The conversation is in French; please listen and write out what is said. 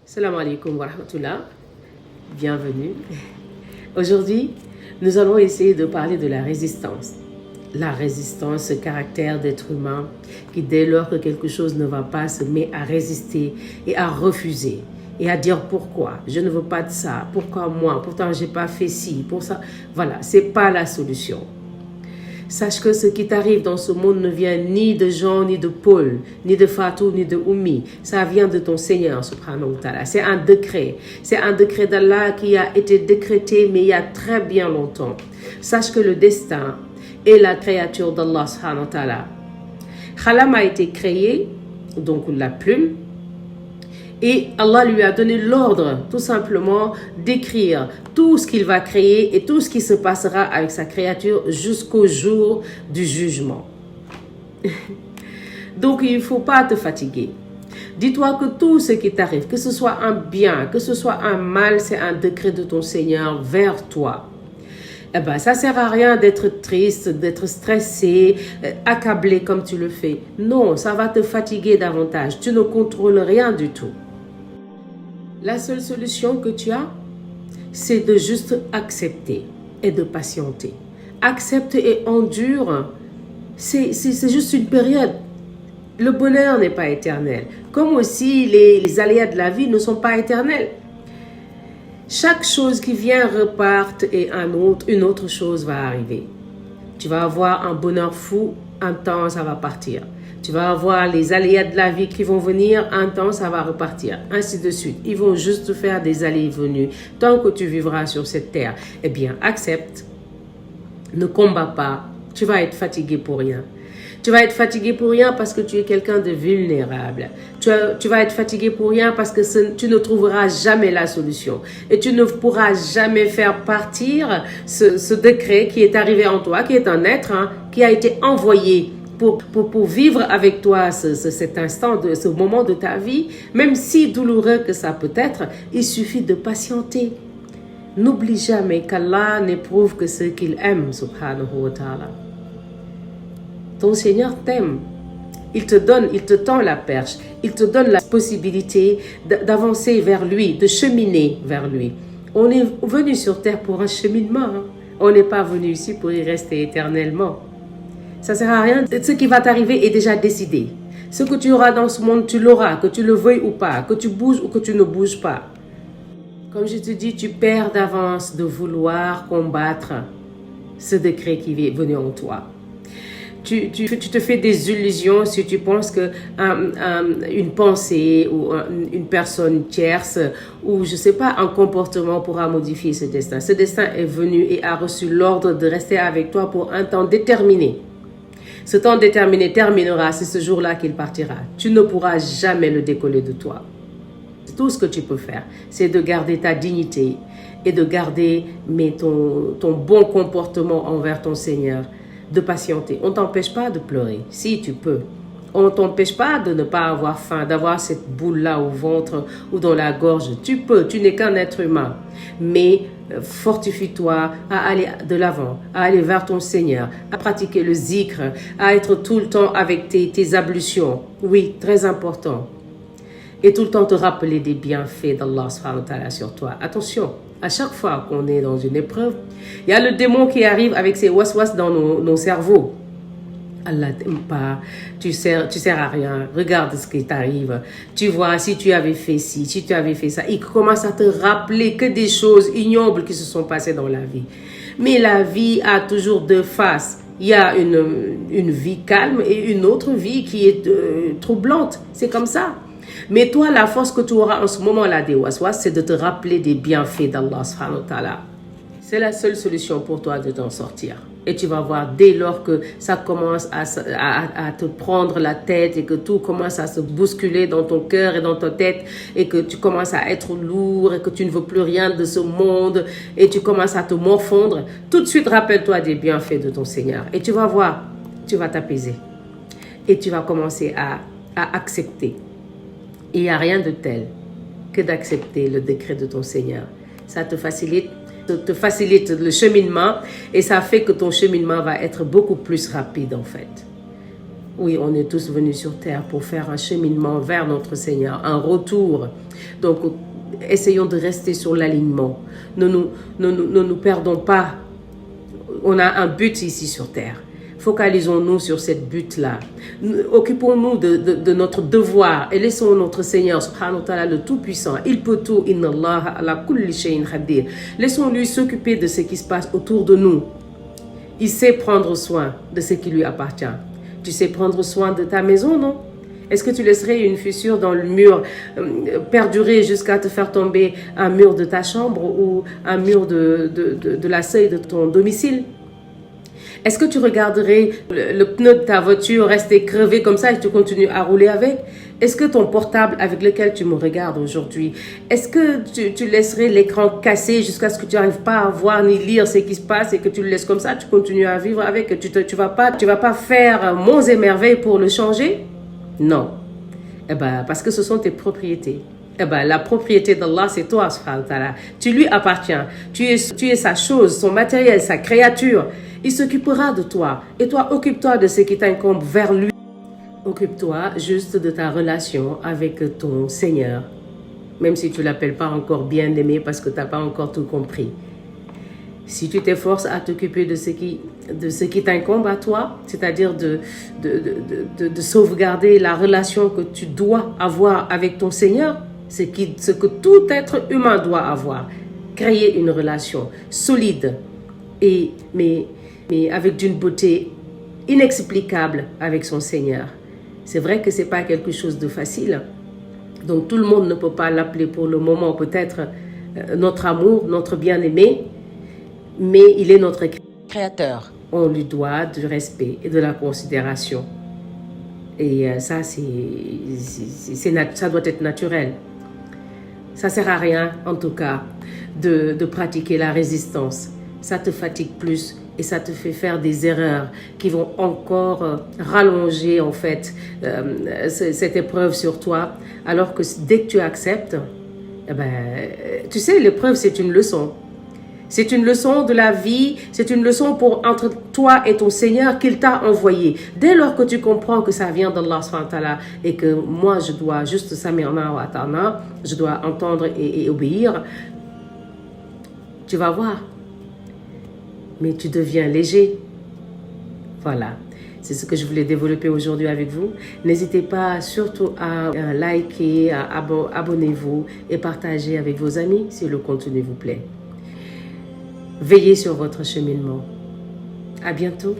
Salam alaikum wa rahmatullah. Bienvenue. Aujourd'hui, nous allons essayer de parler de la résistance. La résistance, ce caractère d'être humain qui, dès lors que quelque chose ne va pas, se met à résister et à refuser et à dire pourquoi. Je ne veux pas de ça. Pourquoi moi? Pourtant, j'ai pas fait ci. Pour ça, voilà, c'est pas la solution. Sache que ce qui t'arrive dans ce monde ne vient ni de Jean, ni de Paul, ni de Fatou, ni de Oumi. Ça vient de ton Seigneur, subhanahu wa ta'ala. C'est un décret. C'est un décret d'Allah qui a été décrété, mais il y a très bien longtemps. Sache que le destin est la créature d'Allah, subhanahu wa ta'ala. Khalam a été créé, donc la plume, et Allah lui a donné l'ordre, tout simplement, d'écrire tout ce qu'il va créer et tout ce qui se passera avec sa créature jusqu'au jour du jugement. Donc, il ne faut pas te fatiguer. Dis-toi que tout ce qui t'arrive, que ce soit un bien, que ce soit un mal, c'est un décret de ton Seigneur vers toi. Eh ben, ça ne sert à rien d'être triste, d'être stressé, accablé comme tu le fais. Non, ça va te fatiguer davantage. Tu ne contrôles rien du tout. La seule solution que tu as, c'est de juste accepter et de patienter. Accepte et endure. C'est juste une période. Le bonheur n'est pas éternel. Comme aussi les aléas de la vie ne sont pas éternels. Chaque chose qui vient repart et une autre chose va arriver. Tu vas avoir un bonheur fou, un temps ça va partir. Tu vas avoir les aléas de la vie qui vont venir, un temps ça va repartir, ainsi de suite. Ils vont juste faire des allées et venues. Tant que tu vivras sur cette terre, eh bien, accepte. Ne combats pas. Tu vas être fatigué pour rien. Tu vas être fatigué pour rien parce que tu es quelqu'un de vulnérable. Tu vas être fatigué pour rien parce que tu ne trouveras jamais la solution. Et tu ne pourras jamais faire partir ce décret qui est arrivé en toi, qui est un être, qui a été envoyé pour vivre avec toi cet instant, ce moment de ta vie, même si douloureux que ça peut être, il suffit de patienter. N'oublie jamais qu'Allah n'éprouve que ce qu'il aime, subhanahu wa ta'ala. Ton Seigneur t'aime. Il te tend la perche. Il te donne la possibilité d'avancer vers lui, de cheminer vers lui. On est venu sur terre pour un cheminement. On n'est pas venu ici pour y rester éternellement. Ça ne sert à rien. Ce qui va t'arriver est déjà décidé. Ce que tu auras dans ce monde, tu l'auras, que tu le veuilles ou pas, que tu bouges ou que tu ne bouges pas. Comme je te dis, tu perds d'avance de vouloir combattre ce décret qui est venu en toi. Tu te fais des illusions si tu penses que une pensée ou une personne tierce ou je sais pas, un comportement pourra modifier ce destin. Ce destin est venu et a reçu l'ordre de rester avec toi pour un temps déterminé. Ce temps déterminé terminera, c'est ce jour-là qu'il partira. Tu ne pourras jamais le décoller de toi. Tout ce que tu peux faire, c'est de garder ta dignité et de garder ton bon comportement envers ton Seigneur, de patienter. On ne t'empêche pas de pleurer, si tu peux. On ne t'empêche pas de ne pas avoir faim, d'avoir cette boule-là au ventre ou dans la gorge. Tu peux, tu n'es qu'un être humain. Mais fortifie-toi à aller de l'avant, à aller vers ton Seigneur, à pratiquer le zikr, à être tout le temps avec tes ablutions. Oui, très important. Et tout le temps te rappeler des bienfaits d'Allah subhanahu wa ta'ala sur toi. Attention, à chaque fois qu'on est dans une épreuve, il y a le démon qui arrive avec ses waswas dans nos cerveaux. Allah t'aime pas, tu sers à rien, regarde ce qui t'arrive. Tu vois, si tu avais fait ci, si tu avais fait ça, il commence à te rappeler que des choses ignobles qui se sont passées dans la vie. Mais la vie a toujours deux faces. Il y a une vie calme et une autre vie qui est troublante. C'est comme ça. Mais toi, la force que tu auras en ce moment-là des waswas, c'est de te rappeler des bienfaits d'Allah subhanahu wa ta'ala. C'est la seule solution pour toi de t'en sortir. Et tu vas voir dès lors que ça commence à te prendre la tête et que tout commence à se bousculer dans ton cœur et dans ta tête et que tu commences à être lourd et que tu ne veux plus rien de ce monde et tu commences à te morfondre, tout de suite rappelle-toi des bienfaits de ton Seigneur. Et tu vas voir, tu vas t'apaiser et tu vas commencer à accepter. Il n'y a rien de tel que d'accepter le décret de ton Seigneur. Ça te facilite le cheminement et ça fait que ton cheminement va être beaucoup plus rapide en fait. Oui, on est tous venus sur terre pour faire un cheminement vers notre Seigneur, un retour. Donc, essayons de rester sur l'alignement. Ne nous perdons pas. On a un but ici sur terre. Focalisons-nous sur cette but-là. Occupons-nous de notre devoir et laissons notre Seigneur, subhanahu wa ta'ala, le Tout-Puissant. Il peut tout, inna Allah ala kulli shay'in qadir. Laissons-lui s'occuper de ce qui se passe autour de nous. Il sait prendre soin de ce qui lui appartient. Tu sais prendre soin de ta maison, non? Est-ce que tu laisserais une fissure dans le mur perdurer jusqu'à te faire tomber un mur de ta chambre ou un mur de la seuil de ton domicile? Est-ce que tu regarderais le pneu de ta voiture rester crevé comme ça et tu continues à rouler avec? Est-ce que ton portable avec lequel tu me regardes aujourd'hui, est-ce que tu laisserais l'écran cassé jusqu'à ce que tu n'arrives pas à voir ni lire ce qui se passe et que tu le laisses comme ça, tu continues à vivre avec, tu vas pas faire monts et merveilles pour le changer? Non. Eh ben, parce que ce sont tes propriétés. Eh ben, la propriété d'Allah, c'est toi, subhanahu wa ta'ala. Tu lui appartiens. Tu es sa chose, son matériel, sa créature. Il s'occupera de toi. Et toi, occupe-toi de ce qui t'incombe vers lui. Occupe-toi juste de ta relation avec ton Seigneur. Même si tu ne l'appelles pas encore bien-aimé parce que tu n'as pas encore tout compris. Si tu t'efforces à t'occuper de ce qui t'incombe à toi, c'est-à-dire de sauvegarder la relation que tu dois avoir avec ton Seigneur, ce que tout être humain doit avoir, créer une relation solide, mais avec d'une beauté inexplicable avec son Seigneur. C'est vrai que ce n'est pas quelque chose de facile, donc tout le monde ne peut pas l'appeler pour le moment peut-être notre amour, notre bien-aimé, mais il est notre créateur. On lui doit du respect et de la considération. Et ça, ça doit être naturel. Ça ne sert à rien, en tout cas, de pratiquer la résistance. Ça te fatigue plus et ça te fait faire des erreurs qui vont encore rallonger, en fait, cette épreuve sur toi. Alors que dès que tu acceptes, eh ben, tu sais, l'épreuve, c'est une leçon. C'est une leçon de la vie, c'est une leçon entre toi et ton Seigneur qu'il t'a envoyé. Dès lors que tu comprends que ça vient d'Allah subhanahu wa ta'ala et que moi je dois juste samirna wa ata'na, je dois entendre et obéir, tu vas voir. Mais tu deviens léger. Voilà. C'est ce que je voulais développer aujourd'hui avec vous. N'hésitez pas surtout à liker, à abonnez-vous et partager avec vos amis si le contenu vous plaît. Veillez sur votre cheminement. À bientôt.